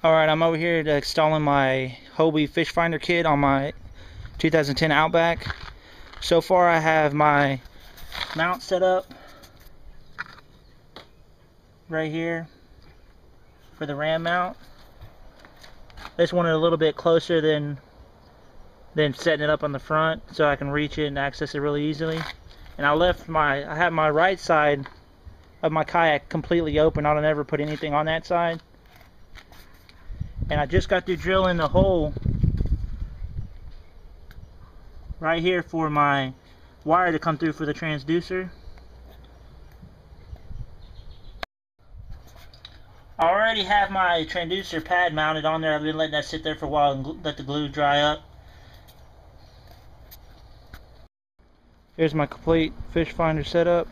Alright, I'm over here installing my Hobie fish finder kit on my 2010 Outback. So far I have my mount set up right here for the ram mount. This one is a little bit closer than setting it up on the front, so I can reach it and access it really easily. And I have my right side of my kayak completely open. I don't ever put anything on that side. And I just got through drilling the hole right here for my wire to come through for the transducer. I already have my transducer pad mounted on there. I've been letting that sit there for a while and let the glue dry up. Here's my complete fish finder setup.